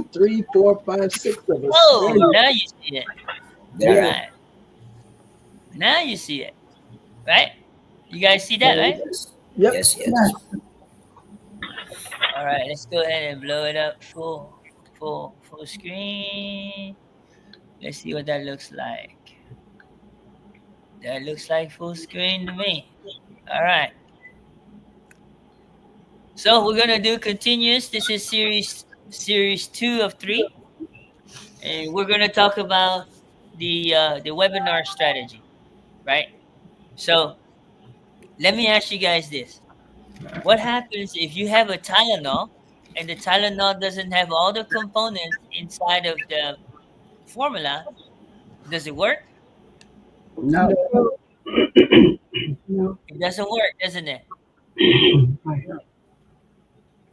2, 3, 4, 5, 6 of us. There Oh, you now you see it. There All you go. go. right. Now you see it. Right? You guys see that, Okay. right? Yes. Yep. Yes. Yes. Yes. All right. Let's go ahead and blow it up full screen. Let's see what that looks like. That looks like full screen to me. All right. So we're gonna do continuous. This is series 2 of 3, and we're gonna talk about the webinar strategy, right? So let me ask you guys this: what happens if you have a Tylenol and the Tylenol doesn't have all the components inside of the formula? Does it work? No. No. No. No. It doesn't work, doesn't it? Right.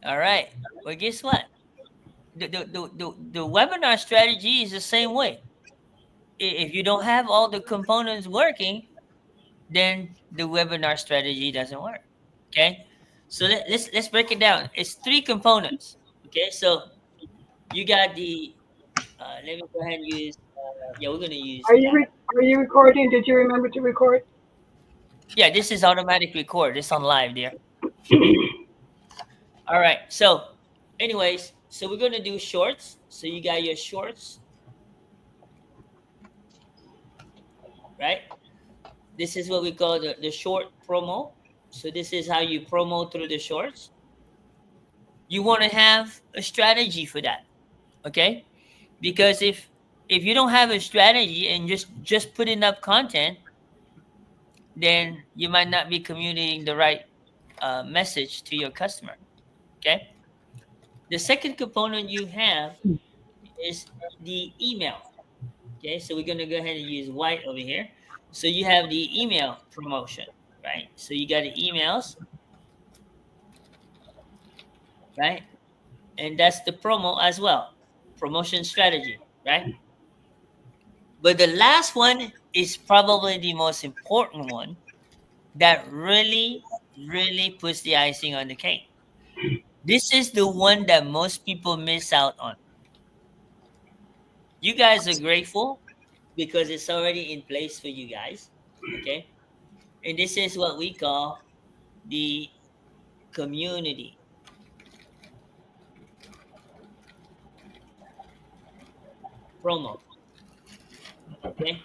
All right. Well, guess what? The webinar strategy is the same way. If you don't have all the components working, then the webinar strategy doesn't work. Okay. So let's break it down. It's 3 components. Okay. So you got the let me go ahead and use yeah, we're gonna use that. Are you recording? Did you remember to record? Yeah, this is automatic record. It's on live there. All right. So anyways, so we're gonna do shorts. So you got your shorts, right? This is what we call the short promo. So this is how you promo through the shorts. You want to have a strategy for that, okay? Because if you don't have a strategy and just putting up content, then you might not be communicating the right message to your customer, okay? The second component you have is the email. Okay, so we're gonna go ahead and use white over here. So you have the email promotion, right? So you got the emails, right? And that's the promo as well, promotion strategy, right? But the last one is probably the most important one that really puts the icing on the cake. This is the one that most people miss out on. You guys are grateful because it's already in place for you guys, okay? And this is what we call the community promo, okay?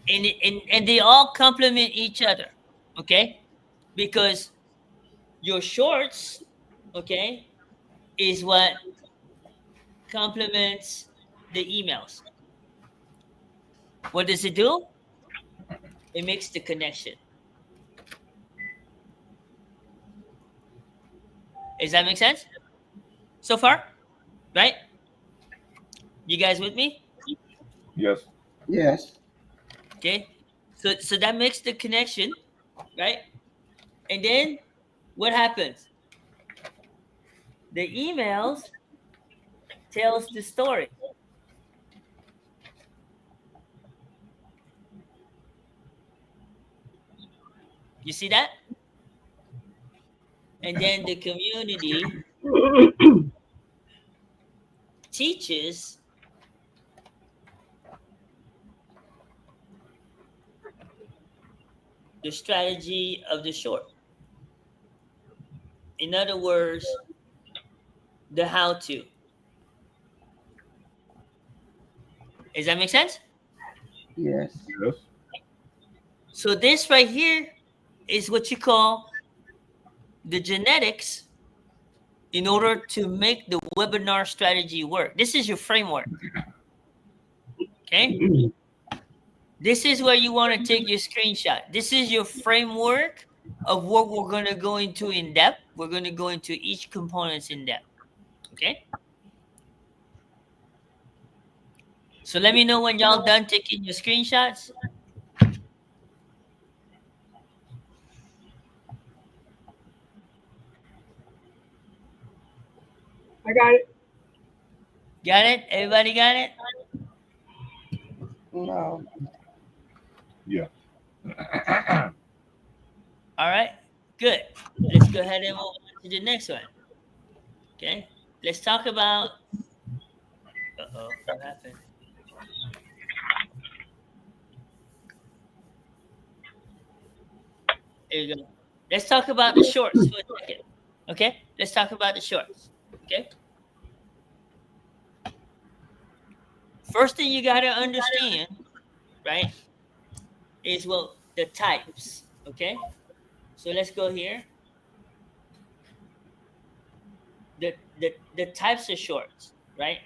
And they all complement each other, okay? Because your shorts, okay, is what complements the emails. What does it do? It makes the connection. Does that make sense so far? Right? You guys with me? Yes. Yes. Okay. So that makes the connection, right? And then what happens? The emails tells the story. You see that? And then the community teaches the strategy of the short. In other words, the how to. Does that make sense? Yes. Yes. So this right here is what you call the genetics in order to make the webinar strategy work. This is your framework. Okay? This is where you want to take your screenshot. This is your framework of what we're going to go into in depth. We're going to go into each components in depth. Okay? So let me know when y'all done taking your screenshots. I got it. Got it? Everybody got it? No. Yeah. All right. Good. Let's go ahead and move on to the next one. Okay, let's talk about. What happened? There you go. Let's talk about the shorts for a second. Okay, let's talk about the shorts. Okay, first thing you got to understand, right, is well the types. Okay, so let's go here. The types of shorts, right?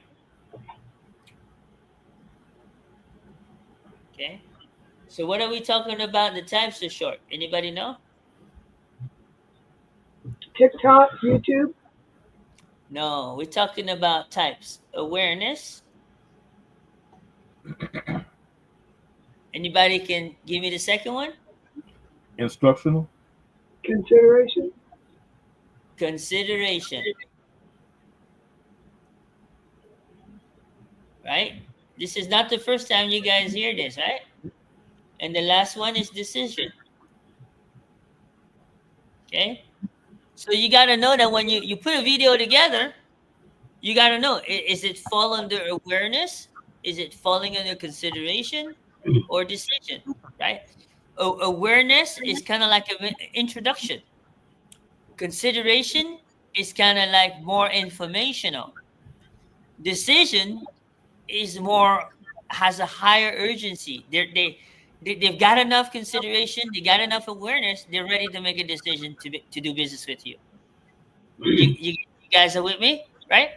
Okay. So what are we talking about? The types of short. Anybody know? TikTok, YouTube, No, we're talking about types. Awareness. Anybody can give me the second one? Instructional. consideration, Consideration. Right? This is not the first time you guys hear this, right? And the last one is decision. Okay? So you got to know that when you put a video together, you got to know, is it fall under awareness? Is it falling under consideration or decision? Right? Awareness is kind of like an introduction. Consideration is kind of like more informational. Decision is more has a higher urgency. They've got enough consideration. They got enough awareness. They're ready to make a decision to do business with you. You guys are with me, right?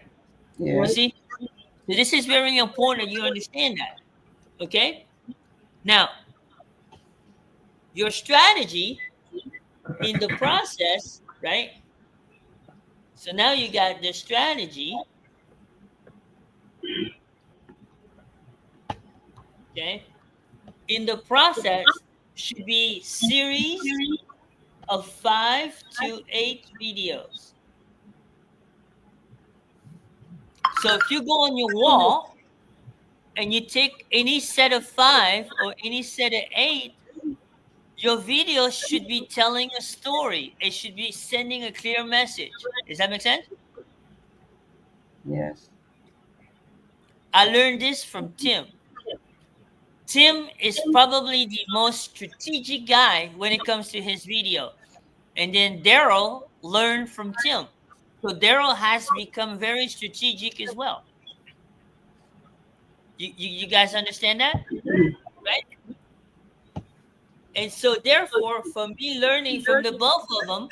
You yes, see, so this is very important. You understand that, okay? Now, your strategy in the process, right? So now you got the strategy, okay? In the process should be series of 5 to 8 videos. So if you go on your wall and you take any set of 5 or any set of 8, your video should be telling a story. It should be sending a clear message. Does that make sense? yes, I learned this from Tim. Tim is probably the most strategic guy when it comes to his video. And then Daryl learned from Tim. So Daryl has become very strategic as well. You guys understand that? Right? And so therefore, from me learning from the both of them,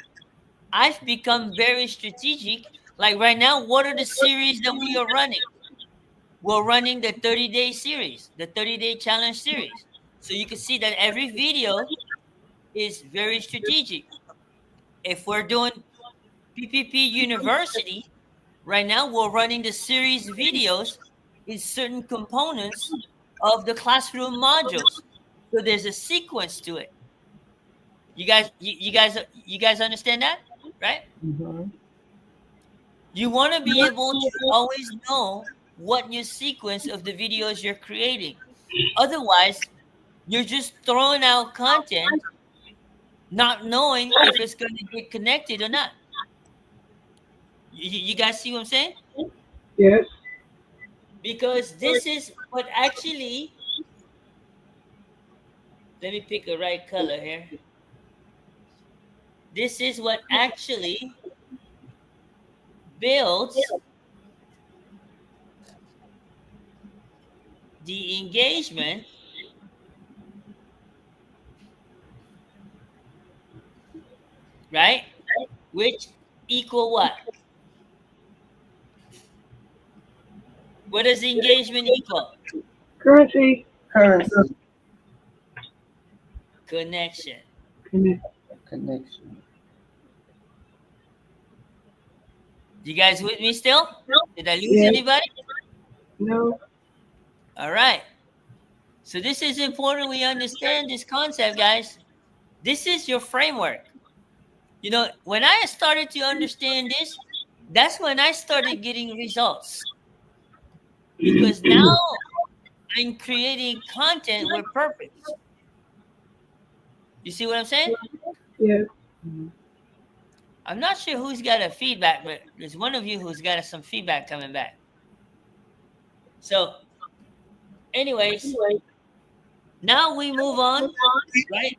I've become very strategic. Like right now, what are the series that we are running? We're running the 30-day series, the 30-day challenge series. So you can see that every video is very strategic. If we're doing PPP University, right now we're running the series videos in certain components of the classroom modules. So there's a sequence to it. You guys understand that, right? hmm You want to be able to always know what your sequence of the videos you're creating. Otherwise, you're just throwing out content, not knowing if it's going to get connected or not. You guys see what I'm saying? yes, Because this is what actually, let me pick a right color here. This is what actually builds the engagement, right? Which equal what? What does engagement equal? currency, Currency. Connection. Connection. You guys with me still? Did I lose Yes. anybody? no, All right. So this is important we understand this concept, guys. This is your framework. You know, when I started to understand this, that's when I started getting results. Because now I'm creating content with purpose. You see what I'm saying? yes, I'm not sure who's got a feedback, but there's one of you who's got some feedback coming back. So, anyways, now we move on, right,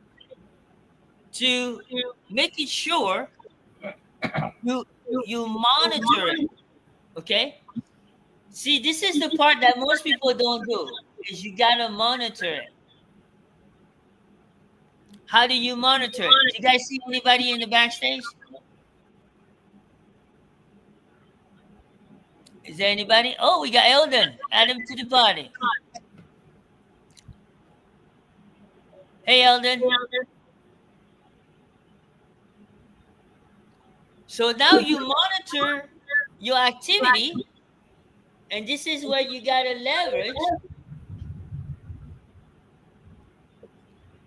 to making sure you monitor it. Okay. See, this is the part that most people don't do, is you gotta monitor it. How do you monitor it? Do you guys see anybody in the backstage? Is there anybody? Oh, we got Eldon. Add him to the party. Hey, Eldon. So now you monitor your activity, and this is where you gotta leverage.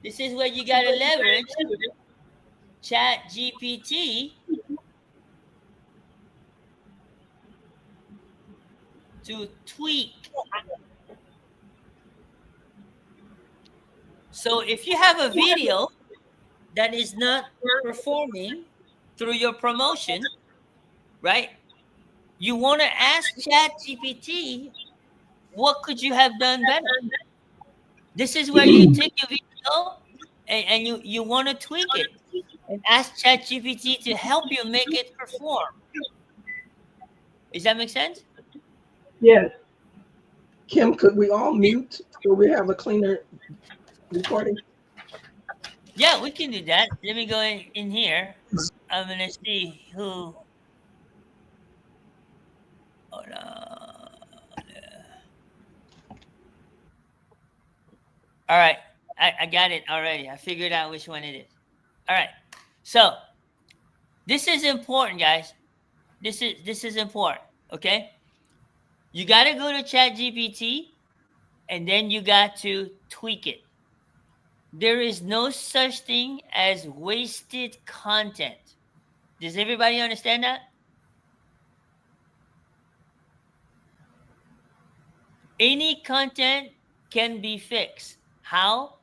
This is where you gotta leverage Chat GPT to tweak. So if you have a video that is not performing through your promotion, right? You want to ask Chat GPT, what could you have done better? This is where you take your video and you want to tweak it and ask Chat GPT to help you make it perform. Does that make sense? Yes. Kim, could we all mute so we have a cleaner recording? Yeah, we can do that. Let me go in here. I'm going to see who. Hold on. All right. I got it already. I figured out which one it is. All right. So this is important, guys. This is important. Okay. You got to go to ChatGPT and then you got to tweak it. There is no such thing as wasted content. Does everybody understand that? Any content can be fixed. How?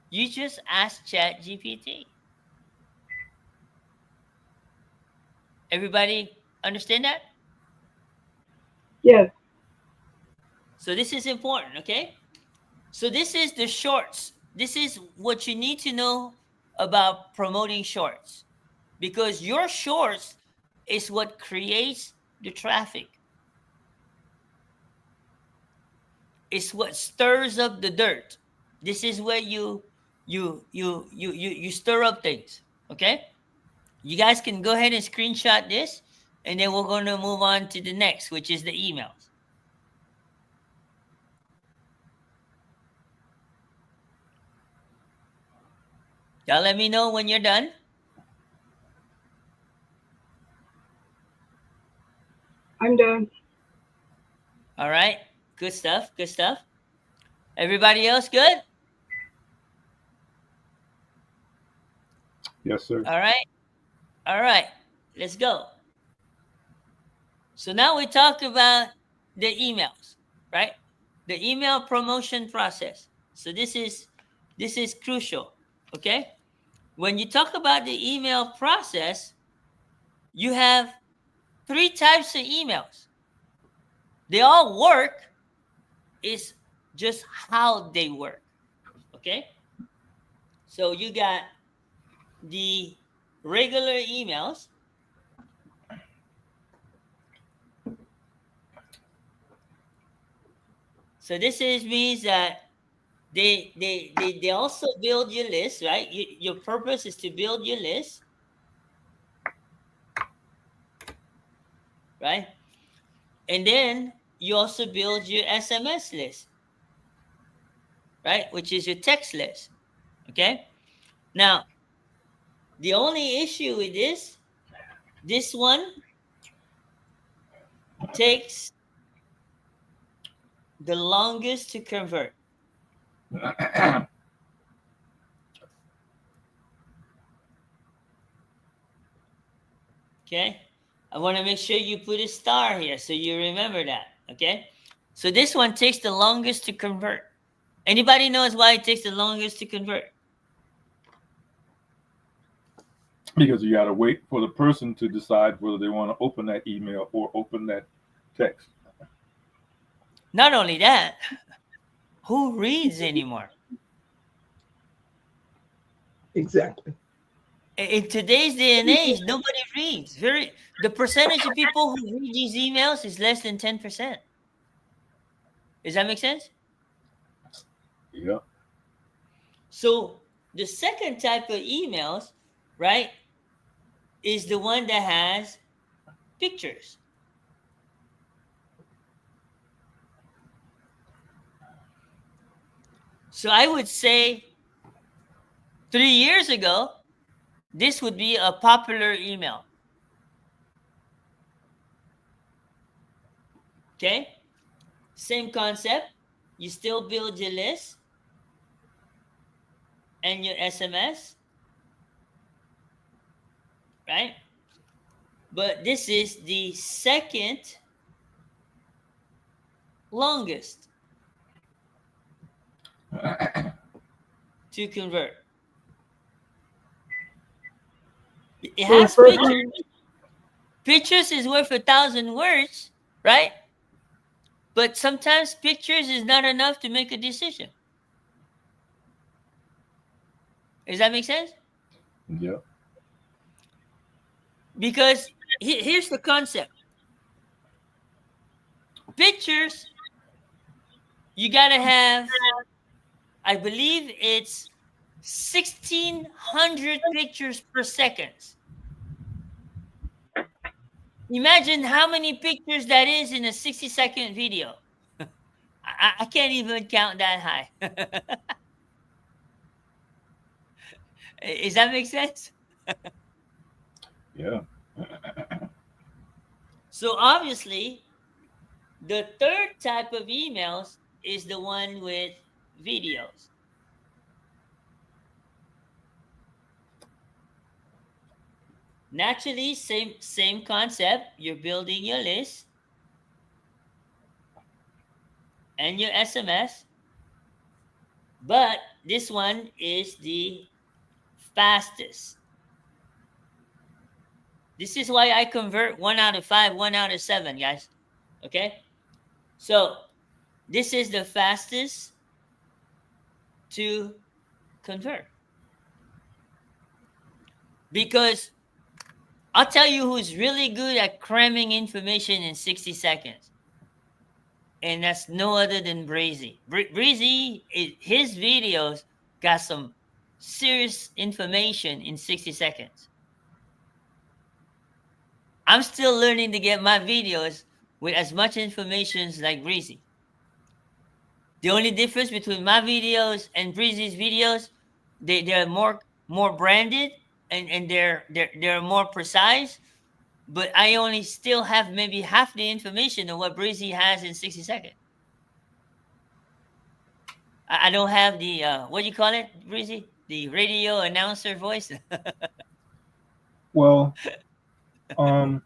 You just ask ChatGPT. Everybody understand that? Yes. So this is important, okay? So this is the shorts. This is what you need to know about promoting shorts, because your shorts is what creates the traffic. It's what stirs up the dirt. This is where you stir up things, okay? You guys can go ahead and screenshot this, and then we're going to move on to the next, which is the emails. Y'all let me know when you're done. I'm done. All right. Good stuff. Good stuff. Everybody else good? Yes, sir. All right. All right. Let's go. So now we talk about the emails, right? The email promotion process. So this is crucial, okay? When you talk about the email process, you have 3 types of emails. They all work. It's just how they work, okay? So you got the regular emails. So this means that they also build your list, right? Your purpose is to build your list, right? And then you also build your SMS list, right? Which is your text list, okay? Now, the only issue with this one takes the longest to convert. Okay, I want to make sure you put a star here so you remember that. Okay, so this one takes the longest to convert. Anybody knows why it takes the longest to convert? Because you got to wait for the person to decide whether they want to open that email or open that text. Not only that, who reads anymore? Exactly. In today's day and age, nobody reads. The percentage of people who read these emails is less than 10%. Does that make sense? Yeah. So the second type of emails, right, is the one that has pictures. So I would say 3 years ago, this would be a popular email. Okay? Same concept. You still build your list and your SMS, right? But this is the second longest to convert. It So the has first pictures. one, Pictures is worth 1,000 words, right? But sometimes pictures is not enough to make a decision. Does that make sense? Yeah. Because here's the concept. Pictures, you gotta have, I believe it's 1,600 pictures per second. Imagine how many pictures that is in a 60-second video. I can't even count that high. Does that make sense? Yeah. So obviously, the third type of emails is the one with videos. Naturally, same concept. You're building your list and your SMS, but this one is the fastest. This is why I convert 1 out of 5, 1 out of 7, guys. Okay? So this is the fastest to convert. Because I'll tell you who's really good at cramming information in 60 seconds. And that's no other than Breezy. Breezy, his videos got some serious information in 60 seconds. I'm still learning to get my videos with as much information like Breezy. The only difference between my videos and Breezy's videos, they're more branded and they're more precise. But I only still have maybe half the information of what Breezy has in 60 seconds. I don't have the what do you call it, Breezy? The radio announcer voice. Well, um,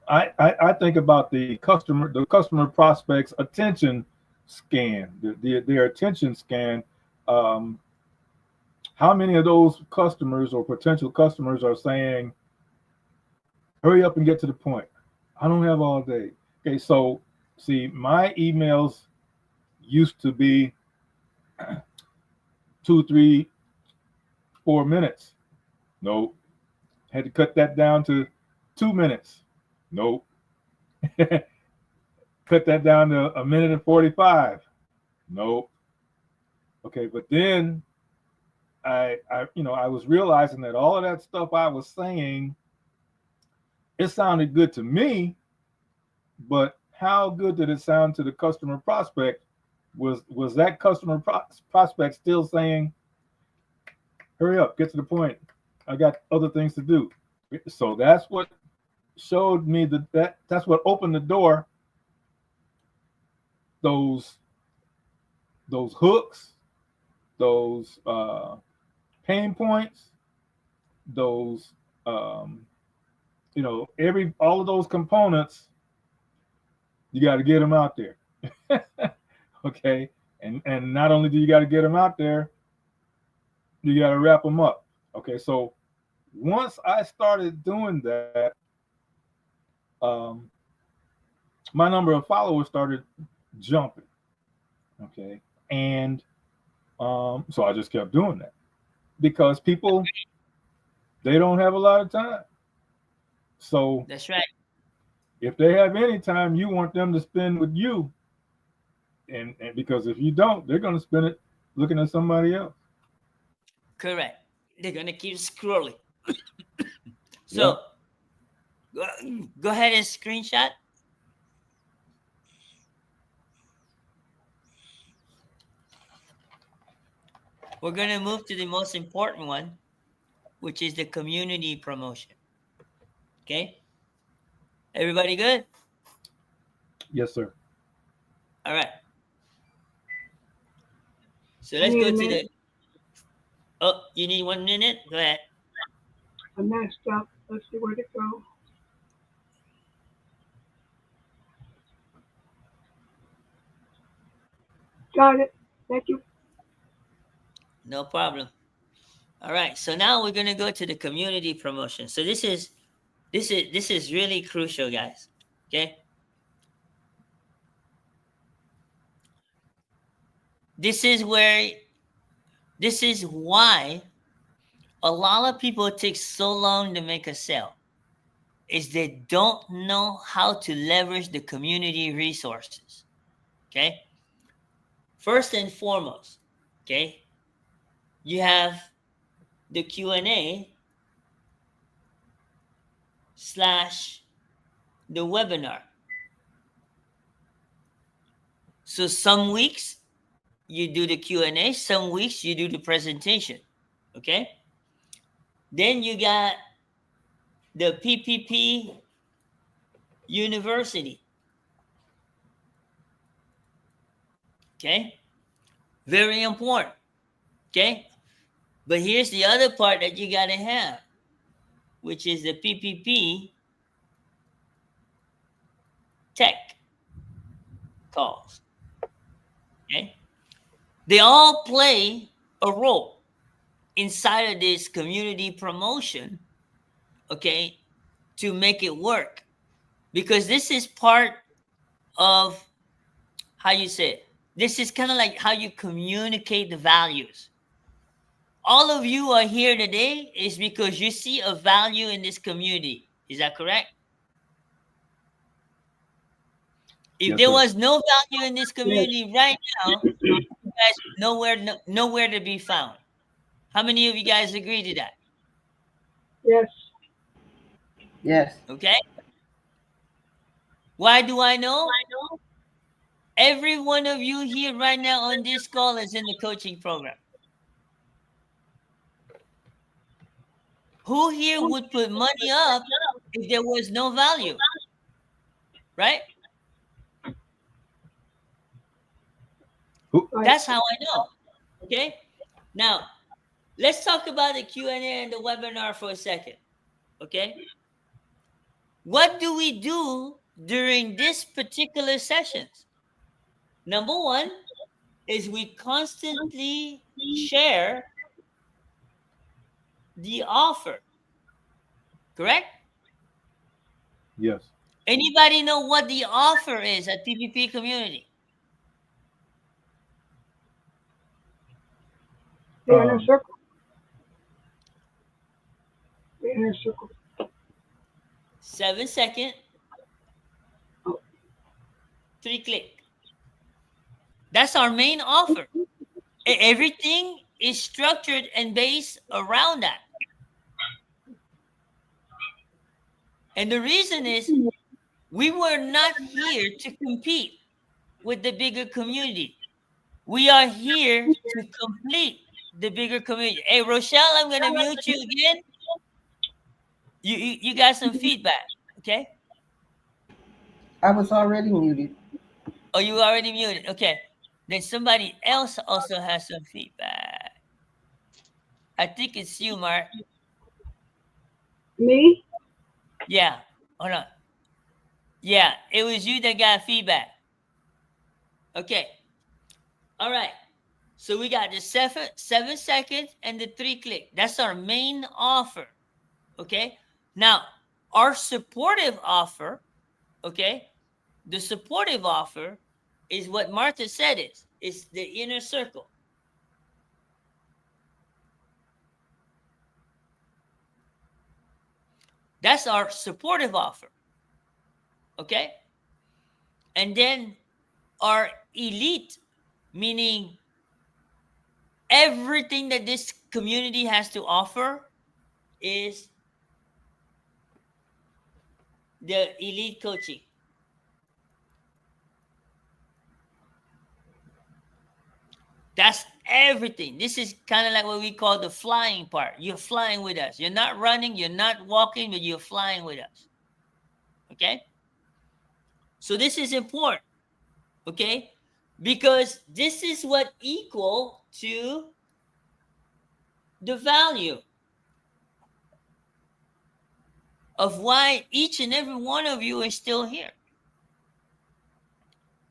I think about the customer prospect's attention scan, their attention scan. Um, how many of those customers or potential customers are saying, hurry up and get to the point? I don't have all day. Okay, so see, my emails used to be 2, 3, 4 minutes. Nope. Had to cut that down to 2 minutes. Nope. Cut that down to 1 minute and 45. Nope. Okay, but then I was realizing that all of that stuff I was saying, it sounded good to me, but how good did it sound to the customer prospect? Was that customer prospect still saying, hurry up, get to the point, I got other things to do? So that's what showed me that's what opened the door. Those hooks, those pain points, those all of those components, you got to get them out there. Okay, and not only do you got to get them out there, you got to wrap them up. Okay, so once I started doing that, um, my number of followers started jumping. Okay. And so I just kept doing that because people, they don't have a lot of time. So That's right. if they have any time, you want them to spend with you. And because if you don't, they're going to spend it looking at somebody else. Correct. They're gonna keep scrolling. Yeah. So go ahead and screenshot. We're gonna move to the most important one, which is the community promotion. Okay. Everybody good? Yes, sir. All right. So I let's need go a to minute. the. Oh, you need 1 minute? Go ahead. I messed up. Let's see where to go. Got it. Thank you. No problem. All right. So now we're gonna go to the community promotion. So this is really crucial, guys. Okay. This is where this is why a lot of people take so long to make a sale is they don't know how to leverage the community resources. Okay. First and foremost, okay, you have the Q&A slash the webinar. So some weeks you do the Q&A, some weeks you do the presentation. Okay. Then you got the PPP University. Okay. Very important. Okay. But here's the other part that you got to have, which is the PPP tech calls. Okay. They all play a role inside of this community promotion, okay, to make it work. Because this is part of how you say it. This is kind of like how you communicate the values. All of you are here today is because you see a value in this community. Is that correct? If Yes, there sir. was no value in this Yes. community right now, you guys nowhere to be found. How many of you guys agree to that? Yes. Yes. Okay. Why do I know? Every one of you here right now on this call is in the coaching program. Who here would put money up if there was no value? Right? Who? Right. That's how I know. Okay. Now, let's talk about the Q&A and the webinar for a second. Okay. What do we do during this particular sessions? Number one is we constantly share the offer. Correct? Yes. Anybody know what the offer is at PPP Community? The inner Um, circle. The inner circle. 7 second, 3 click. That's our main offer. Everything is structured and based around that. And the reason is we were not here to compete with the bigger community. We are here to complete the bigger community. Hey, Rochelle, I'm going to mute you again. You got some feedback, okay? I was already muted. Oh, you already muted. Okay. Then somebody else also has some feedback. I think it's you, Mark. Me? Yeah. Hold on. Yeah, it was you that got feedback. Okay. All right. So we got the 7 seconds and the 3 click. That's our main offer. Okay. Now, our supportive offer, okay, the supportive offer is what Martha said is the inner circle. That's our supportive offer. Okay. And then our elite, meaning everything that this community has to offer, is the elite coaching. That's everything. This is kind of like what we call the flying part. You're flying with us. You're not running, you're not walking, but you're flying with us. Okay? So this is important. Okay? Because this is what equal to the value of why each and every one of you is still here.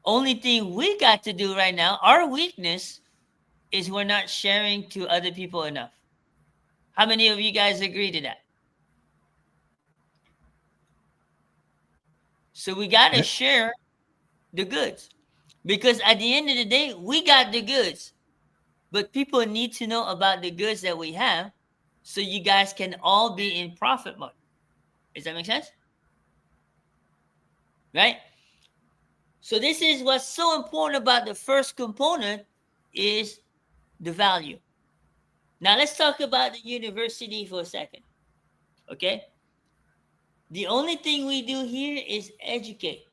Only thing we got to do right now, our weakness is we're not sharing to other people enough. How many of you guys agree to that? So we got to share the goods, because at the end of the day, we got the goods, but people need to know about the goods that we have, so you guys can all be in profit mode. Does that make sense? Right? So this is what's so important about the first component is the value. Now let's talk about the university for a second. Okay? The only thing we do here is educate.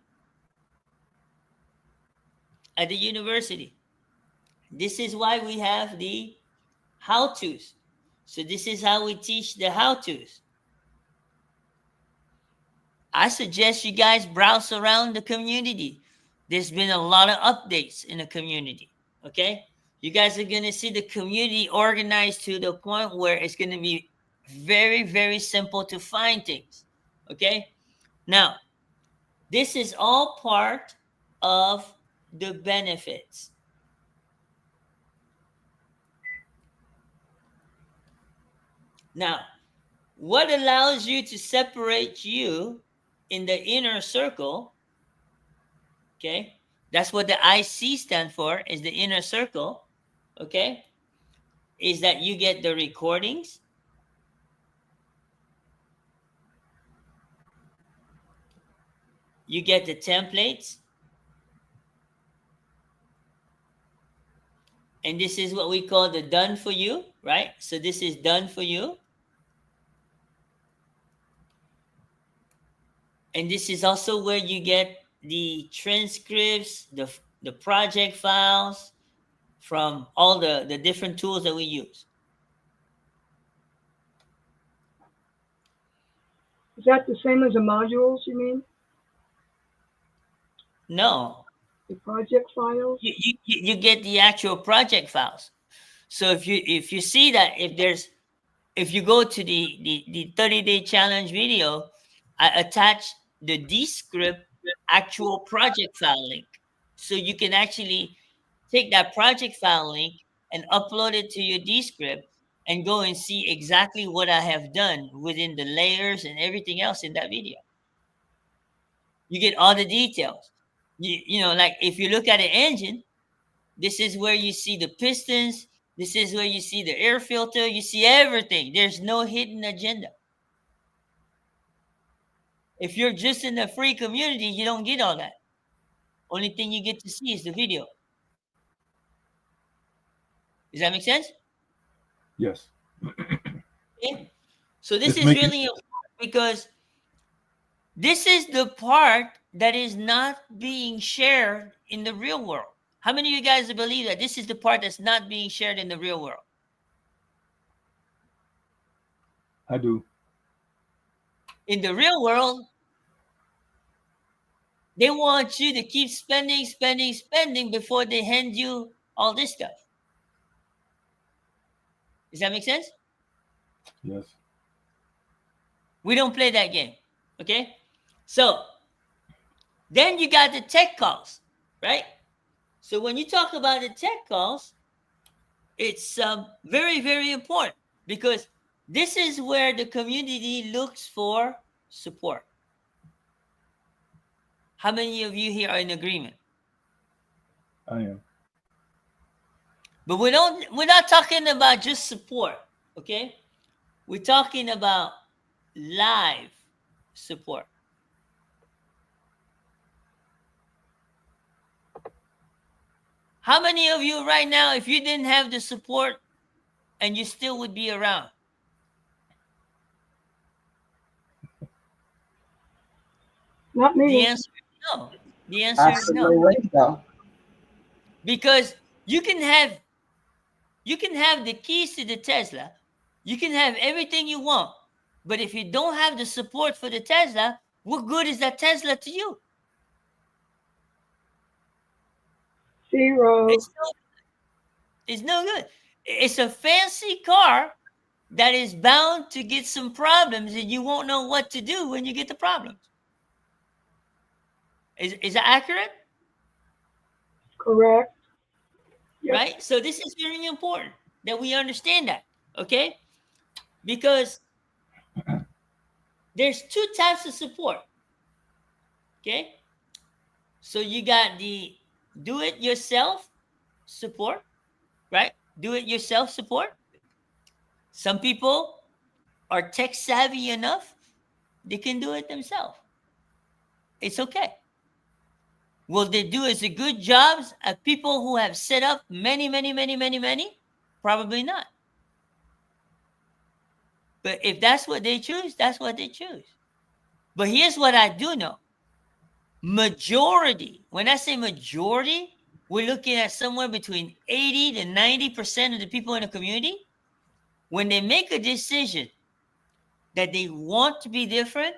At the university, this is why we have the how-tos. So this is how we teach the how-tos. I suggest you guys browse around the community. There's been a lot of updates in the community. Okay? You guys are going to see the community organized to the point where it's going to be very, very simple to find things. Okay? Now, this is all part of the benefits. Now, what allows you to separate you in the inner circle, okay? That's what the I.C. stand for, is the inner circle, okay? Is that you get the recordings, you get the templates, and this is what we call the done for you, right? So this is done for you. And this is also where you get the transcripts, the project files from all the different tools that we use. Is that the same as the modules, you mean? No. The project files? You get the actual project files. So if you see that if you go to the 30-day challenge video, I attach the Descript actual project file link. So you can actually take that project file link and upload it to your Descript and go and see exactly what I have done within the layers and everything else in that video. You get all the details. You know, like if you look at an engine, this is where you see the pistons. This is where you see the air filter. You see everything. There's no hidden agenda. If you're just in the free community, you don't get all that. Only thing you get to see is the video. Does that make sense? Yes. Okay. So this It's is making- really important because this is the part that is not being shared in the real world. How many of you guys believe that this is the part that's not being shared in the real world? I do. In the real world, they want you to keep spending, spending, spending before they hand you all this stuff. Does that make sense? Yes. We don't play that game. Okay? So then you got the tech calls, right? So when you talk about the tech calls, it's very, very important because This is where the community looks for support. How many of you here are in agreement? I am. But we're not talking about just support, okay? We're talking about live support. How many of you right now, if you didn't have the support and you still would be around? Not The me. answer is no. The answer is no. Absolutely so. Because you can have the keys to the Tesla, you can have everything you want, but if you don't have the support for the Tesla, what good is that Tesla to you? Zero. It's no good. It's a fancy car that is bound to get some problems, and you won't know what to do when you get the problems. Is that accurate? Correct. Yep. Right? So this is very important that we understand that, okay? Because there's two types of support, okay? So you got the do-it-yourself support, right? Do-it-yourself support. Some people are tech savvy enough, they can do it themselves. It's okay. Will they do as a good jobs as people who have set up many? Probably not. But if that's what they choose, that's what they choose. But here's what I do know. Majority, when I say majority, we're looking at somewhere between 80 to 90% of the people in the community. When they make a decision that they want to be different,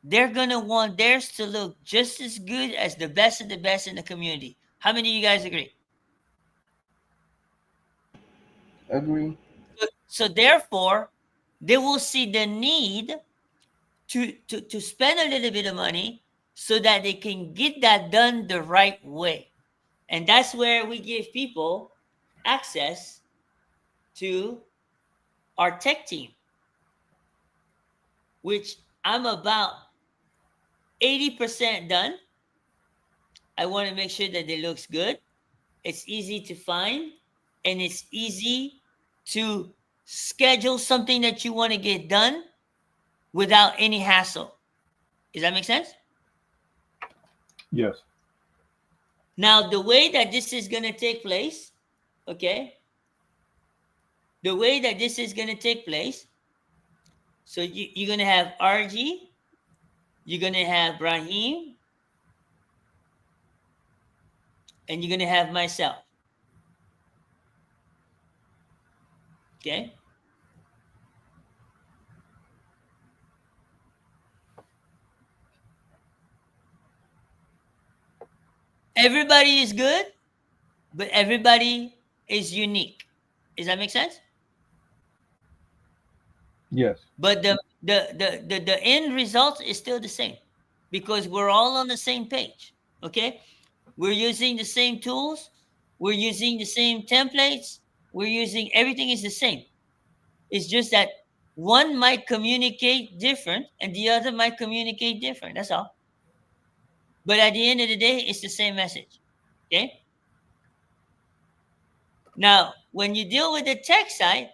they're going to want theirs to look just as good as the best of the best in the community. How many of you guys agree? Agree. So therefore, they will see the need to spend a little bit of money so that they can get that done the right way. And that's where we give people access to our tech team, which I'm about 80% done. I want to make sure that it looks good. It's easy to find, and it's easy to schedule something that you want to get done without any hassle. Does that make sense? Yes. Now, the way that this is going to take place, okay? The way that this is going to take place, so you're going to have RG, you're going to have Brahim, and you're going to have myself. Okay? Everybody is good, but everybody is unique. Does that make sense? Yes. But the end result is still the same because we're all on the same page. Okay? We're using the same tools, we're using the same templates, we're using everything is the same. It's just that one might communicate different and the other might communicate different. That's all. But at the end of the day, it's the same message. Okay? Now, when you deal with the tech side,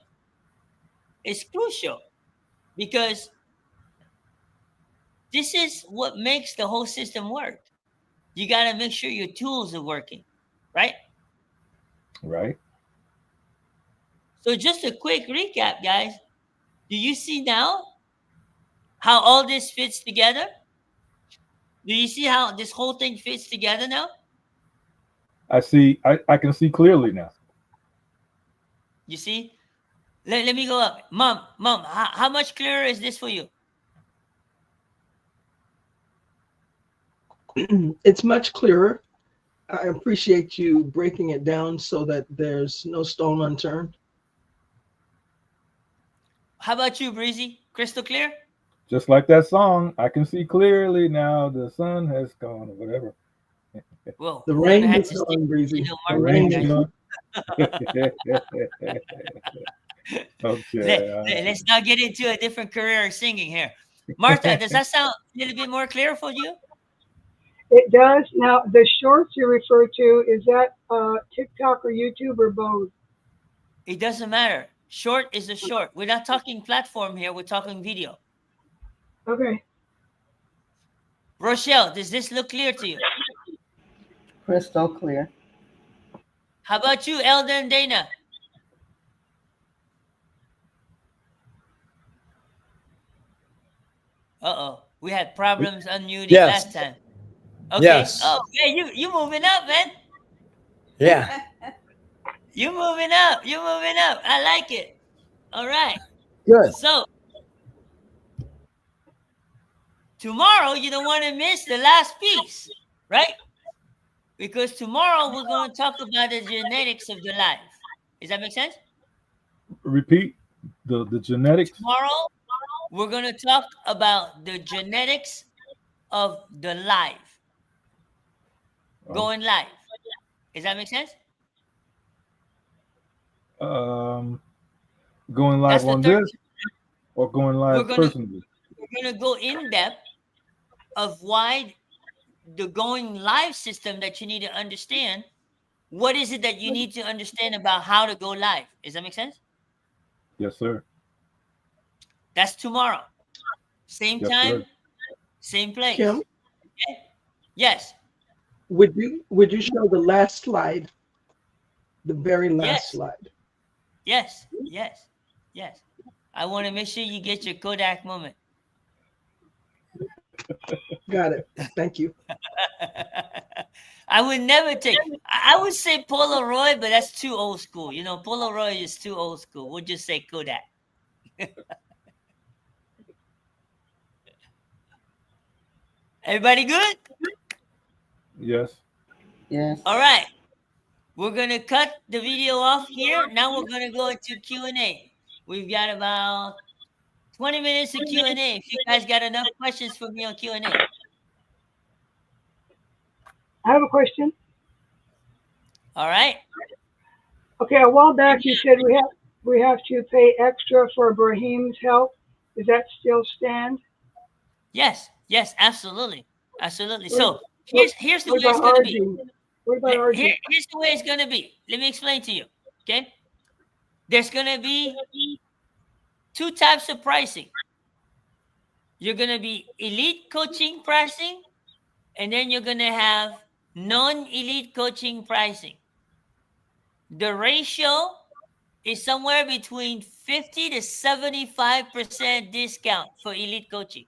it's crucial because this is what makes the whole system work. You got to make sure your tools are working, right? Right. So, just a quick recap, guys. Do you see now how all this fits together? Do you see how this whole thing fits together now? I see. I can see clearly now. You see? Let me go up. Mom, how much clearer is this for you? It's much clearer. I appreciate you breaking it down so that there's no stone unturned. How about you, Breezy? Crystal clear? Just like that song, I can see clearly now. The sun has gone, or whatever. Well, The we're gonna rain have is to stick gone, to Breezy. the The marker, rain guys. is gone. Okay. Let's not get into a different career of singing here. Martha, does that sound a little bit more clear for you? It does. Now, the shorts you refer to, is that TikTok or YouTube or both? It doesn't matter. Short is a short. We're not talking platform here. We're talking video. Okay. Rochelle, does this look clear to you? Crystal clear. How about you, Eldon, Dana? Uh-oh. We had problems unmuting Yes. last time. Okay. Yes. Oh, yeah, you moving up, man. Yeah. You moving up. You moving up. I like it. All right. Good. So tomorrow you don't want to miss the last piece, right? Because tomorrow we're going to talk about the genetics of the life. Does that make sense? Repeat the genetics. Tomorrow we're going to talk about the genetics of the life. Going live. Does that make sense? Going That's live the on third. this or going We're live gonna personally? go in depth of why the going live system that you need to understand. What is it that you need to understand about how to go live? Does that make sense? Yes, sir. That's tomorrow. Same Yes, time, sir. same place. Kim, Okay? Yes. would you show the last slide, the very last Yes. slide? Yes. Yes. Yes. I want to make sure you get your Kodak moment. Got it. Thank you. I would never take. I would say Polaroid, but that's too old school. You know, Polaroid is too old school. We'll just say Kodak. Everybody good? Yes. Yes. All right. We're gonna cut the video off here. Now we're gonna go into Q&A. We've got about 20 minutes of Q&A. If you guys got enough questions for me on Q&A. I have a question. All right. Okay, a while back you said we have to pay extra for Brahim's help. Does that still stand? Yes. Yes. Absolutely. Absolutely. What, So what, here's the what way it's about gonna be. RG? What about RG? Here's the way it's gonna be. Let me explain to you. Okay. There's gonna be two types of pricing. You're gonna be elite coaching pricing, and then you're gonna have non-elite coaching pricing. The ratio is somewhere between 50 to 75% discount for elite coaching.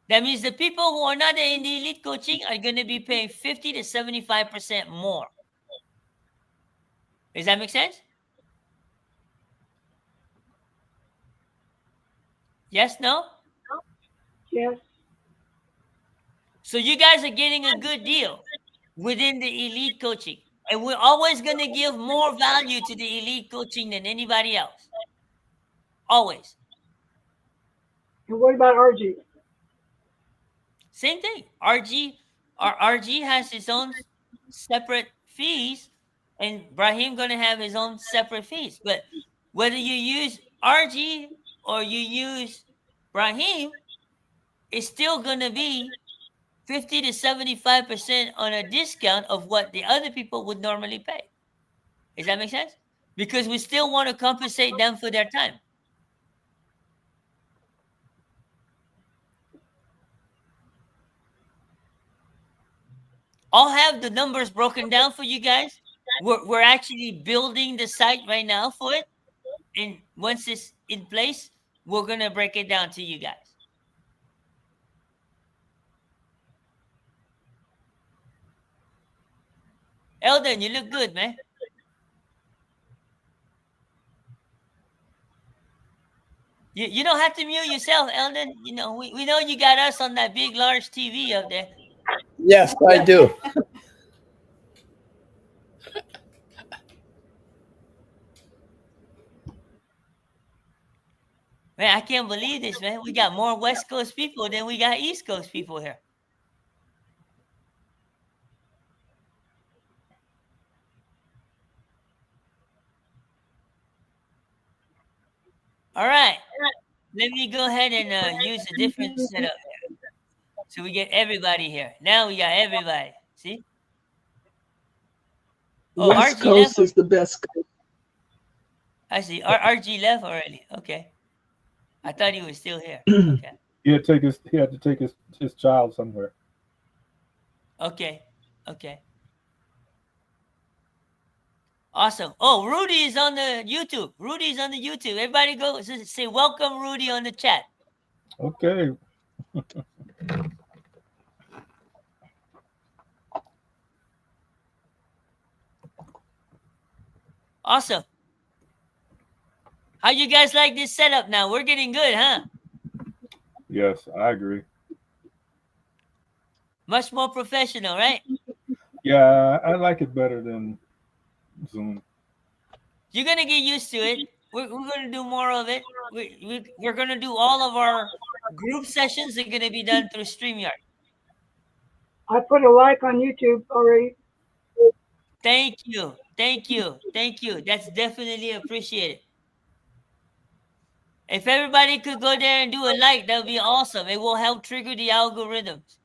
That means the people who are not in the elite coaching are going to be paying 50 to 75% more. Does that make sense? Yes, no? Yes. So you guys are getting a good deal within the elite coaching. And we're always going to give more value to the elite coaching than anybody else. Always. And what about RG? Same thing. RG has his own separate fees, and Brahim gonna have his own separate fees. But whether you use RG or you use Brahim, it's still gonna be 50 to 75% on a discount of what the other people would normally pay. Does that make sense? Because we still want to compensate them for their time. I'll have the numbers broken down for you guys. We're actually building the site right now for it. And once it's in place, we're going to break it down to you guys. Eldon, you look good, man. You don't have to mute yourself, Eldon. You know, we know you got us on that big, large TV up there. Yes, I do. Man, I can't believe this, man. We got more West Coast people than we got East Coast people here. All right. Let me go ahead and use a different setup here. So we get everybody here. Now we got everybody. See? Oh, West RG left. Coast is the best. I see. RG left already. Okay. I thought he was still here. Okay. He had to take his child somewhere. Okay. Okay. Awesome. Oh, Rudy is on the YouTube. Rudy's on the YouTube. Everybody go say welcome, Rudy, on the chat. Okay. Awesome. How you guys like this setup now? We're getting good, huh? Yes, I agree. Much more professional, right? Yeah, I like it better than Zoom. You're going to get used to it. We're going to do more of it. We're going to do all of our group sessions are going to be done through StreamYard. I put a like on YouTube already. Thank you. Thank you. Thank you. That's definitely appreciated. If everybody could go there and do a like, that would be awesome. It will help trigger the algorithms.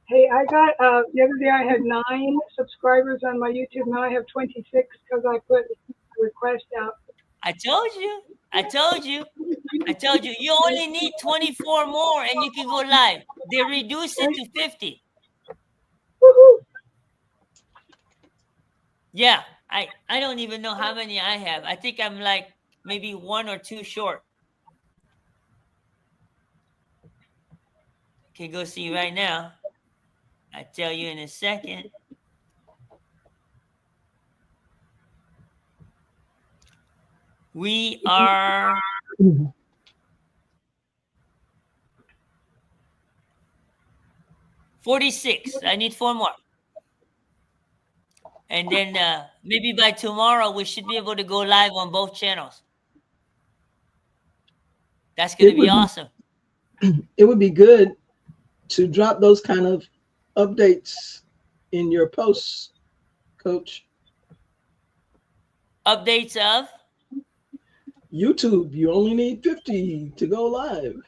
Hey, I got the other day I had 9 subscribers on my YouTube. Now I have 26 because I put a request out. I told you. I told you. I told you. You only need 24 more and you can go live. They reduced it to 50. Woohoo! Yeah, I don't even know how many I have. I think I'm like maybe 1 or 2 short. Okay, go see right now. I tell you in a second. We are 46. I need 4 more. And then maybe by tomorrow we should be able to go live on both channels. That's going to be awesome. It would be good to drop those kind of updates in your posts, Coach. Updates of YouTube, you only need 50 to go live.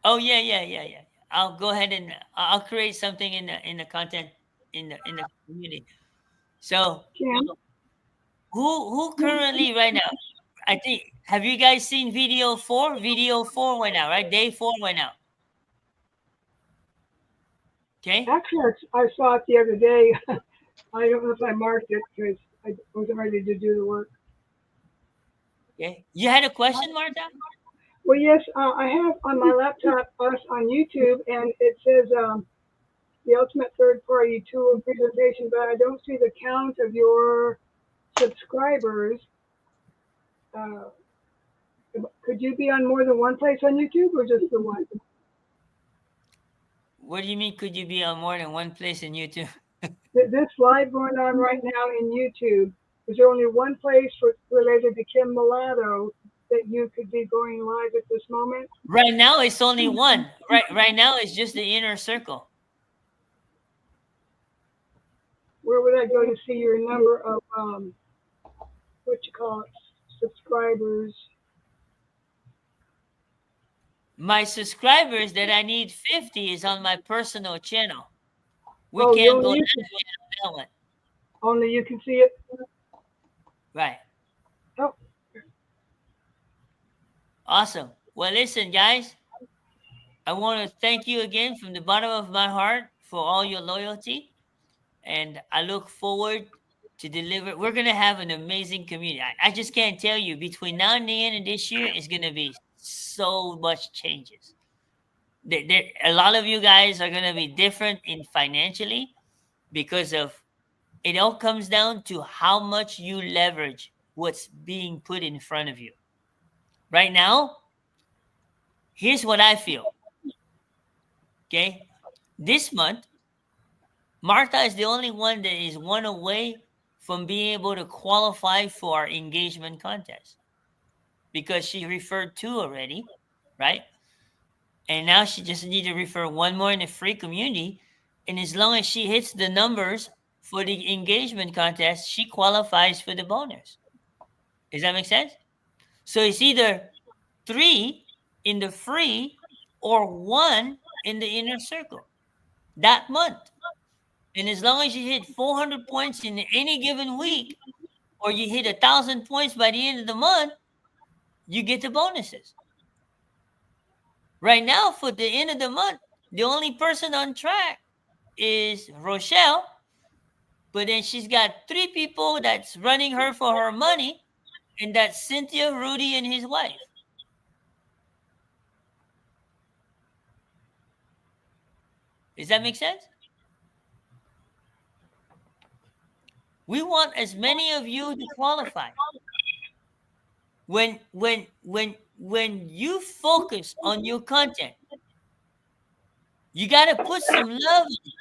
Oh yeah. I'll go ahead and I'll create something in the content in the community. So Kim, who currently right now? I think have you guys seen video 4? Video 4 went out, right? Day 4 went out. Okay. actually, I saw it the other day. I don't know if I marked it because I wasn't ready to do the work. Okay. You had a question, Martha? Well, yes, I have on my laptop us on YouTube, and it says the ultimate third-party tool presentation, but I don't see the count of your subscribers. Uh, could you be on more than one place on YouTube, or just the one? What do you mean? Could you be on more than one place in YouTube? This live going on right now in YouTube. Is there only one place related to Kim Mulatto that you could be going live at this moment? Right now, it's only one. Right now, it's just the inner circle. Where would I go to see your number of what you call it, subscribers? My subscribers that I need 50 is on my personal channel. We Oh, can't go only live you on that one. only you can see it. Right. Oh, Awesome. Well, listen, guys. I want to thank you again from the bottom of my heart for all your loyalty. And I look forward to deliver. We're going to have an amazing community. I just can't tell you, between now and the end of this year, it's going to be so much changes. A lot of you guys are going to be different in financially because of it all comes down to how much you leverage what's being put in front of you. Right now, here's what I feel. Okay. This month, Martha is the only one that is one away from being able to qualify for our engagement contest because she referred 2 already, right? And now she just needs to refer 1 more in the free community. And as long as she hits the numbers for the engagement contest, she qualifies for the bonus. Does that make sense? So it's either 3 in the free or 1 in the inner circle that month. And as long as you hit 400 points in any given week, or you hit 1,000 points by the end of the month, you get the bonuses. Right now, for the end of the month, the only person on track is Rochelle, but then she's got 3 people that's running her for her money, and that's Cynthia, Rudy, and his wife. Does that make sense? We want as many of you to qualify. When you focus on your content, you got to put some love in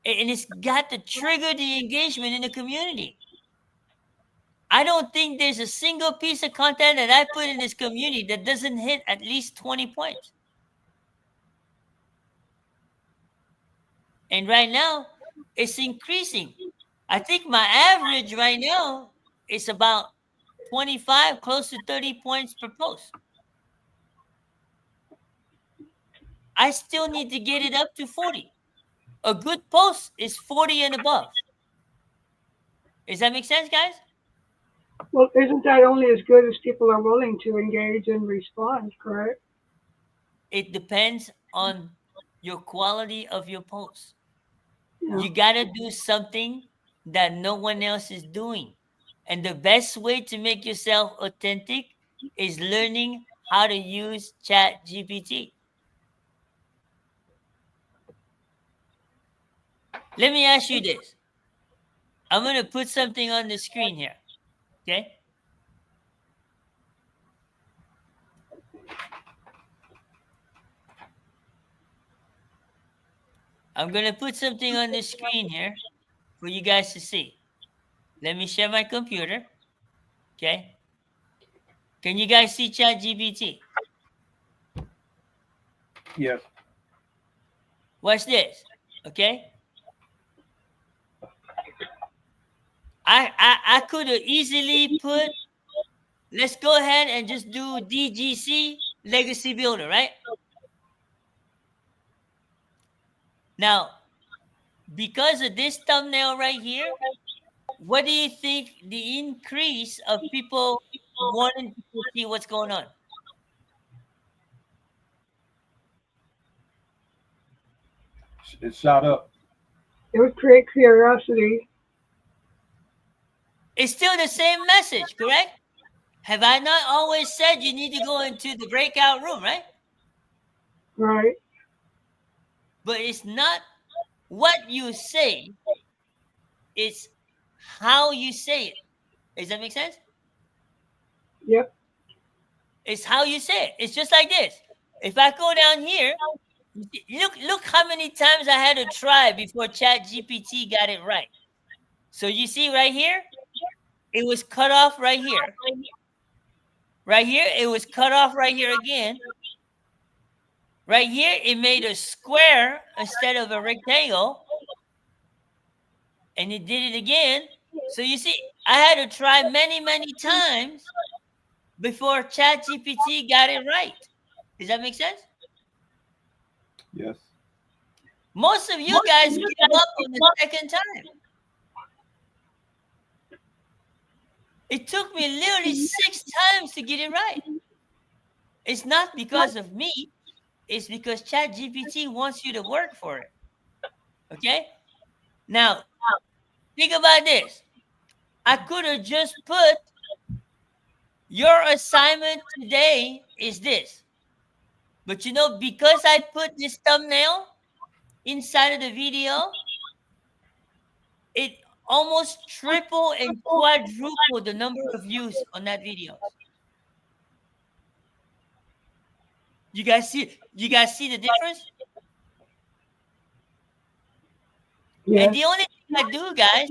it, and it's got to trigger the engagement in the community. I don't think there's a single piece of content that I put in this community that doesn't hit at least 20 points. And right now, it's increasing. I think my average right now is about 25, close to 30 points per post. I still need to get it up to 40. A good post is 40 and above. Does that make sense, guys? Well, isn't that only as good as people are willing to engage and respond, correct? It depends on your quality of your post. Yeah. You got to do something that no one else is doing. And the best way to make yourself authentic is learning how to use Chat GPT. Let me ask you this. I'm going to put something on the screen here. Okay? I'm going to put something on the screen here for you guys to see. Let me share my computer. Okay? Can you guys see Chat GPT? Yes. Watch this. Okay? I could have easily put, let's go ahead and just do DGC Legacy Builder, right? Now, because of this thumbnail right here, what do you think the increase of people wanting to see what's going on? It shot up. It would create curiosity. It's still the same message, correct? Have I not always said you need to go into the breakout room, right? Right. But it's not what you say, it's how you say it. Does that make sense? Yep. It's how you say it. It's just like this. If I go down here, look how many times I had to try before Chat GPT got it right. So you see right here, it was cut off right here. Right here, it was cut off right here again. Right here, it made a square instead of a rectangle. And it did it again. So you see, I had to try many, many times before Chat GPT got it right. Does that make sense? Yes. Most of you guys give up on the second time. It took me literally 6 times to get it right. It's not because of me. It's because Chat GPT wants you to work for it. Okay? Now, think about this. I could have just put, your assignment today is this. But you know, because I put this thumbnail inside of the video, it almost triple and quadruple the number of views on that video. You guys see the difference? Yes. And the only thing I do, guys,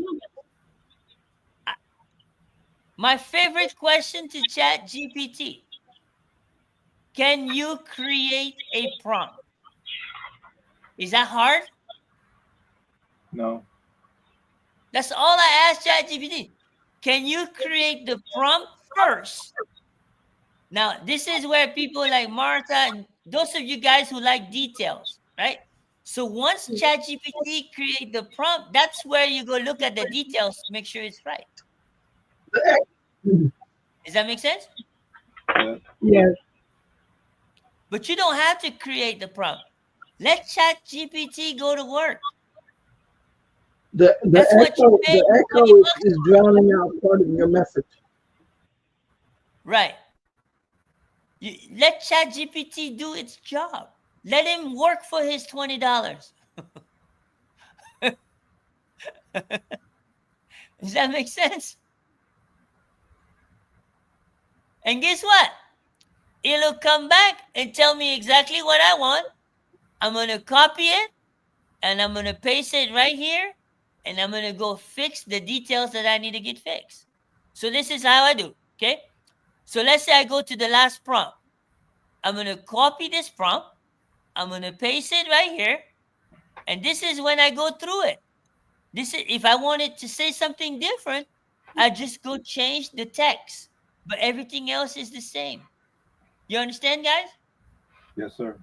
my favorite question to Chat GPT: can you create a prompt? Is that hard? No. That's all I ask Chat GPT. Can you create the prompt first Now, this is where people like Martha and those of you guys who like details, right? So once ChatGPT create the prompt, that's where you go look at the details, make sure it's right. Does that make sense? Yeah. Yes. But you don't have to create the prompt. Let ChatGPT go to work. That's what you pay the echo 20 bucks is for. drowning out part of your message. Right. You let ChatGPT do its job. Let him work for his $20. Does that make sense? And guess what? It'll come back and tell me exactly what I want. I'm going to copy it and I'm going to paste it right here. And I'm going to go fix the details that I need to get fixed. So this is how I do. Okay. So let's say I go to the last prompt. I'm going to copy this prompt. I'm going to paste it right here. And this is when I go through it. This is if I wanted to say something different, I just go change the text. But everything else is the same. You understand, guys? Yes, sir.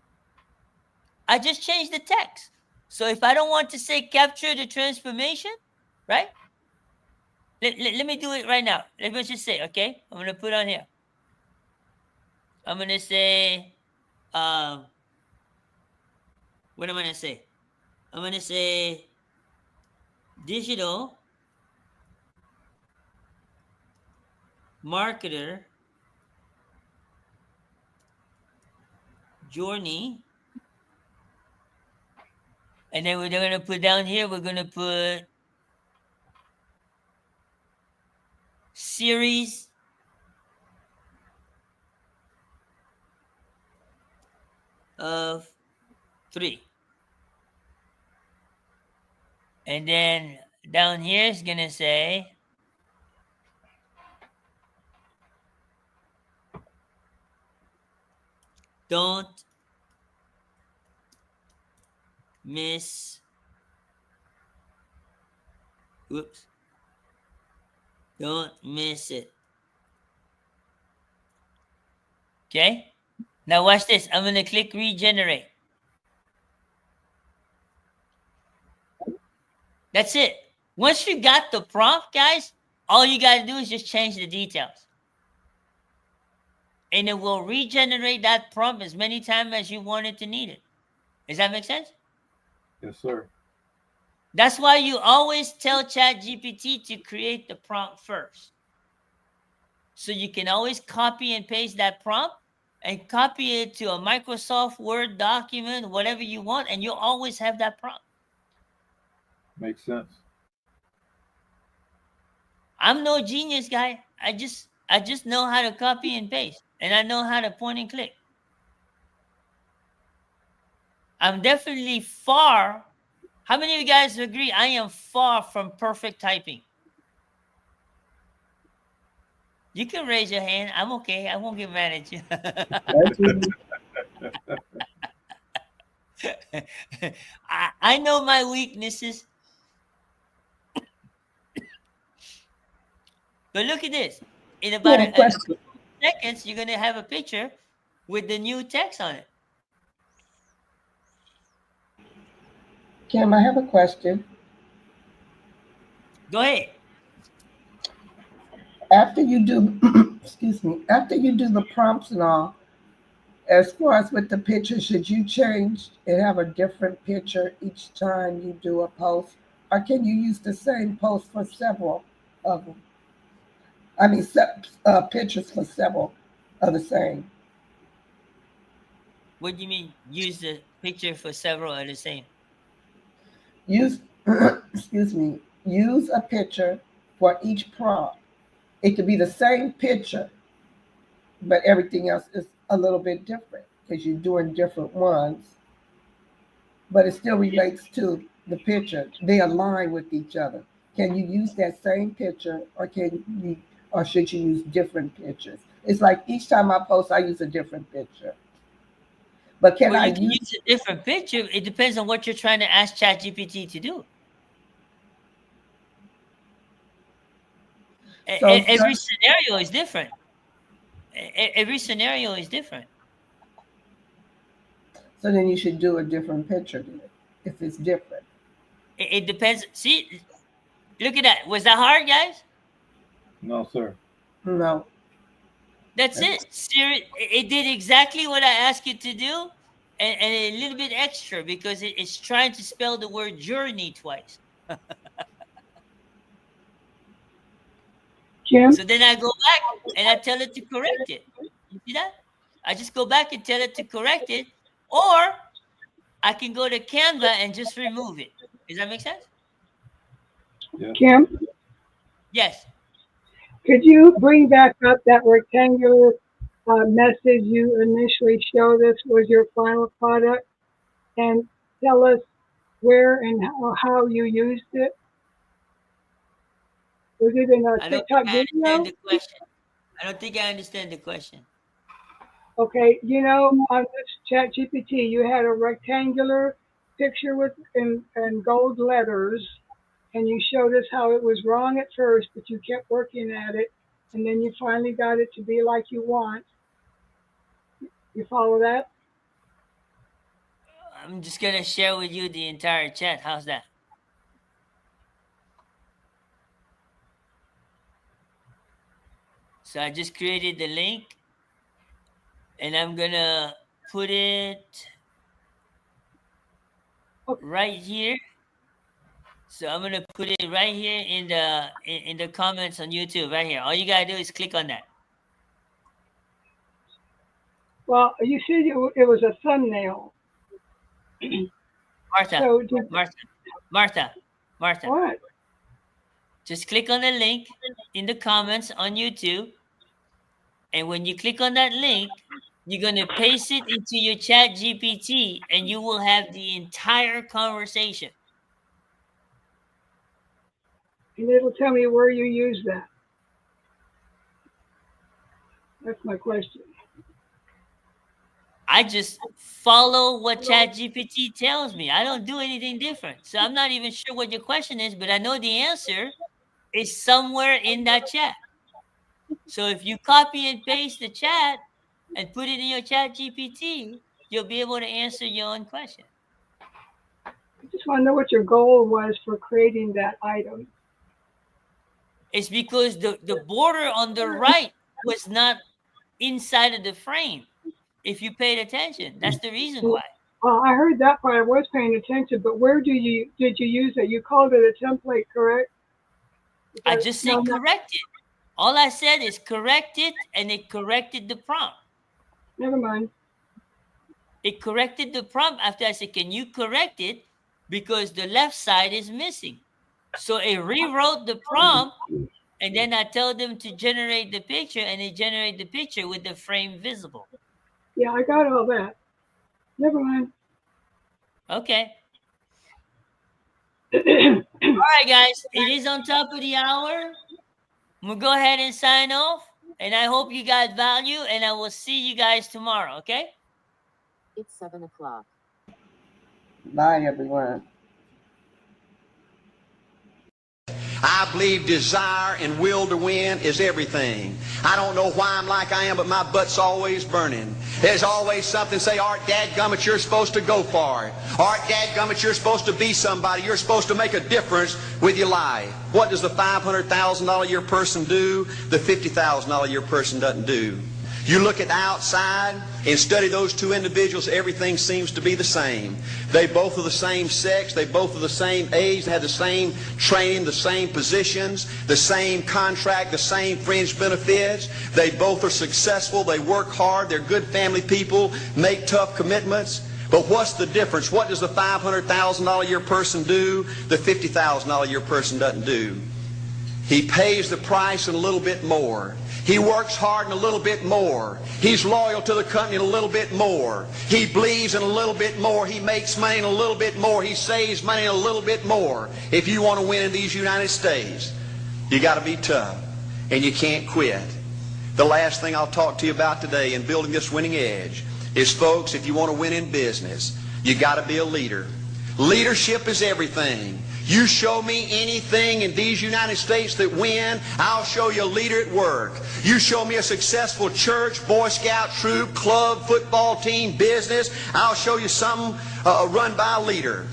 I just changed the text. So if I don't want to say capture the transformation, right? Let me do it right now. Let me just say, okay? I'm going to put on here. I'm going to say, what am I going to say? I'm going to say digital marketer journey. And then we're going to put down here, we're going to put series of 3. And then down here is going to say don't miss, oops, don't miss it. Okay? Now watch this. I'm going to click regenerate. That's it. Once you got the prompt, guys, all you got to do is just change the details. And it will regenerate that prompt as many times as you want it to need it. Does that make sense? Yes, sir. That's why you always tell ChatGPT to create the prompt first. So you can always copy and paste that prompt and copy it to a Microsoft Word document, whatever you want, and you'll always have that prompt. Makes sense. I'm no genius guy. I just know how to copy and paste, and I know how to point and click. I'm definitely far. How many of you guys agree I am far from perfect typing? You can raise your hand. I'm okay. I won't get mad at you. I know my weaknesses. But look at this. In about Yeah, a question. seconds, you're going to have a picture with the new text on it. Kim, I have a question. Go ahead. After you do, excuse me, after you do the prompts and all, as far as with the picture, should you change and have a different picture each time you do a post? Or can you use the same post for several of them? I mean, pictures for several of the same. What do you mean use the picture for several of the same? Use, excuse me, use a picture for each prompt. It could be the same picture, but everything else is a little bit different because you're doing different ones, but it still relates to the picture. They align with each other. Can you use that same picture, or or should you use different pictures? It's like each time I post, I use a different picture. But can Well, I you can use? use a different picture. It depends on what you're trying to ask ChatGPT to do. So Every scenario is different. Every scenario is different. So then you should do a different picture then, if it's different. It depends. See, look at that. Was that hard, guys? No, sir. No. That's it. It did exactly what I asked it to do, and a little bit extra because it's trying to spell the word journey twice. Jim, So then I go back and I tell it to correct it. You see that? I just go back and tell it to correct it, or I can go to Canva and just remove it. Does that make sense? Yes. Kim, Yes. could you bring back up that rectangular message you initially showed us was your final product and tell us where and how you used it? Was it in a I don't think TikTok I understand video? the question. I don't think I understand the question. Okay, you know, on this chat GPT, you had a rectangular picture with in gold letters, and you showed us how it was wrong at first, but you kept working at it, and then you finally got it to be like you want. You follow that? I'm just gonna share with you the entire chat. How's that? So I just created the link, and I'm gonna put it Okay. right here. So I'm gonna put it right here in the comments on YouTube, right here. All you gotta do is click on that. Well, you said it was a thumbnail. Martha, So did Martha. what? Just click on the link in the comments on YouTube, and when you click on that link, you're gonna paste it into your chat GPT, and you will have the entire conversation. And it'll tell me where you use that. That's my question. I just follow what ChatGPT tells me. I don't do anything different. So I'm not even sure what your question is, but I know the answer is somewhere in that chat. So if you copy and paste the chat and put it in your ChatGPT, you'll be able to answer your own question. I just want to know what your goal was for creating that item. It's because the border on the right was not inside of the frame. If you paid attention, that's the reason why. I heard that part. I was paying attention, but where did you use it? You called it a template, correct? I just said correct it. All I said is correct it, and it corrected the prompt. Never mind. It corrected the prompt after I said, can you correct it? Because the left side is missing. So it rewrote the prompt, and then I told them to generate the picture, and it generated the picture with the frame visible. Yeah, I got all that. Never mind. Okay. All right, guys. It is on top of the hour. We'll go ahead and sign off. And I hope you got value, and I will see you guys tomorrow, okay? It's 7 o'clock. Bye, everyone. I believe desire and will to win is everything. I don't know why I'm like I am, but my butt's always burning. There's always something say, Art, dadgummit, you're supposed to go for it. Art, dadgummit, you're supposed to be somebody. You're supposed to make a difference with your life. What does the $500,000 a year person do? The $50,000 a year person doesn't do. You look at the outside and study those two individuals, everything seems to be the same. They both are the same sex, they both are the same age, they have the same training, the same positions, the same contract, the same fringe benefits. They both are successful, they work hard, they're good family people, make tough commitments. But what's the difference? What does the $500,000 a year person do? The $50,000 a year person doesn't do. He pays the price and a little bit more. He works hard and a little bit more. He's loyal to the company and a little bit more. He believes in a little bit more. He makes money and a little bit more. He saves money and a little bit more. If you want to win in these United States, you got to be tough and you can't quit. The last thing I'll talk to you about today in building this winning edge is, folks, if you want to win in business, you got to be a leader. Leadership is everything. You show me anything in these United States that win, I'll show you a leader at work. You show me a successful church, Boy Scout troop, club, football team, business, I'll show you something run by a leader.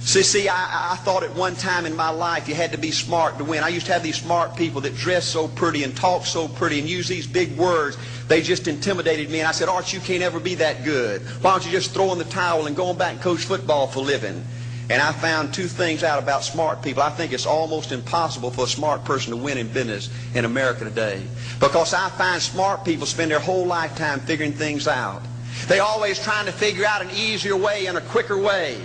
See, I thought at one time in my life you had to be smart to win. I used to have these smart people that dress so pretty and talk so pretty and use these big words. They just intimidated me. And I said, Art, you can't ever be that good. Why don't you just throw in the towel and go on back and coach football for a living? And I found two things out about smart people. I think it's almost impossible for a smart person to win in business in America today. Because I find smart people spend their whole lifetime figuring things out. They're always trying to figure out an easier way and a quicker way.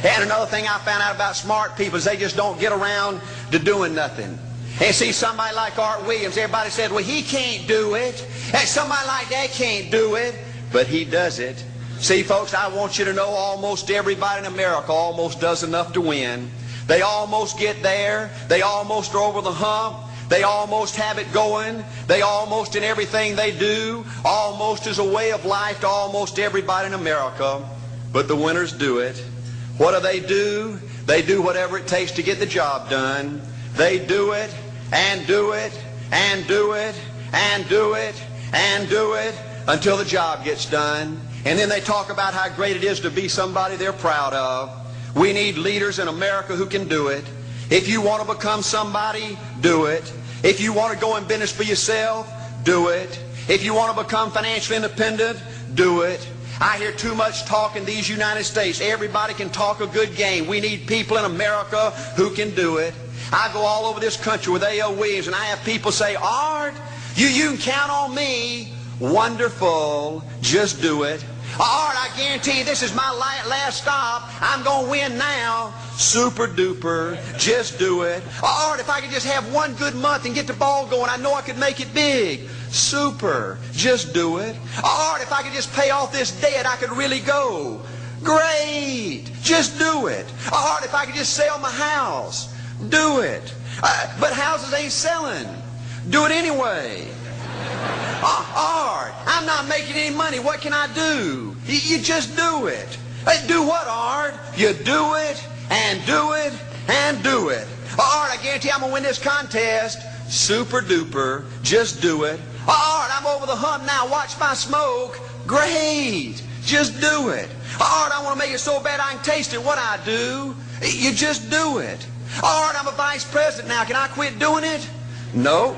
And another thing I found out about smart people is they just don't get around to doing nothing. And see, somebody like Art Williams, everybody said, well, he can't do it. And somebody like that can't do it. But he does it. See, folks, I want you to know almost everybody in America almost does enough to win. They almost get there. They almost are over the hump. They almost have it going. They almost in everything they do, almost as a way of life to almost everybody in America. But the winners do it. What do? They do whatever it takes to get the job done. They do it and do it and do it and do it and do it until the job gets done. And then they talk about how great it is to be somebody they're proud of. We need leaders in America who can do it. If you want to become somebody, do it. If you want to go in business for yourself, do it. If you want to become financially independent, do it. I hear too much talk in these United States. Everybody can talk a good game. We need people in America who can do it. I go all over this country with A.O. Williams, and I have people say, Art, you can count on me. Wonderful. Just do it. Art, I guarantee you this is my last stop. I'm going to win now. Super duper. Just do it. Art, if I could just have one good month and get the ball going, I know I could make it big. Super. Just do it. Art, if I could just pay off this debt, I could really go. Great. Just do it. Art, if I could just sell my house. Do it. But houses ain't selling. Do it anyway. Art, I'm not making any money. What can I do? You just do it. Do what, Art? You do it and do it and do it. Art, I guarantee I'm going to win this contest. Super duper. Just do it. Art, I'm over the hump now. Watch my smoke. Great. Just do it. Art, I want to make it so bad I can taste it. What I do? You just do it. Art, I'm a vice president now. Can I quit doing it? No.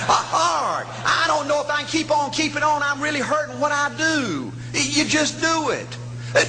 Art, I don't know if I can keep on keeping on. I'm really hurting. What I do? You just do it.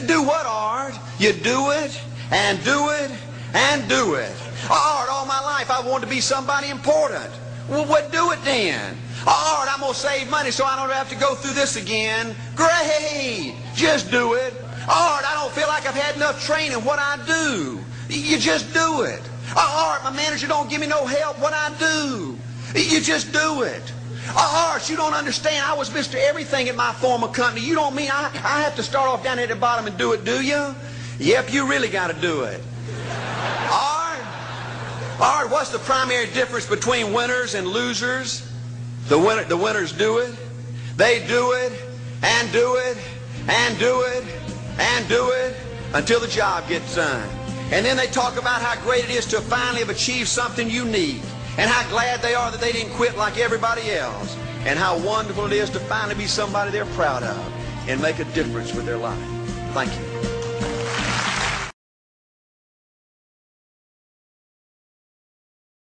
Do what, Art? You do it and do it and do it. Art, all my life I wanted to be somebody important. Well, what do it then? Art, I'm going to save money so I don't have to go through this again. Great. Just do it. Art, I don't feel like I've had enough training. What I do? You just do it. Art, my manager don't give me no help. What I do? You just do it. Art, you don't understand. I was Mr. Everything at my former company. You don't mean I have to start off down at the bottom and do it, do you? Yep, you really got to do it. Art, what's the primary difference between winners and losers? The winners do it. They do it and do it and do it and do it until the job gets done. And then they talk about how great it is to finally have achieved something unique, and how glad they are that they didn't quit like everybody else, and how wonderful it is to finally be somebody they're proud of and make a difference with their life. Thank you.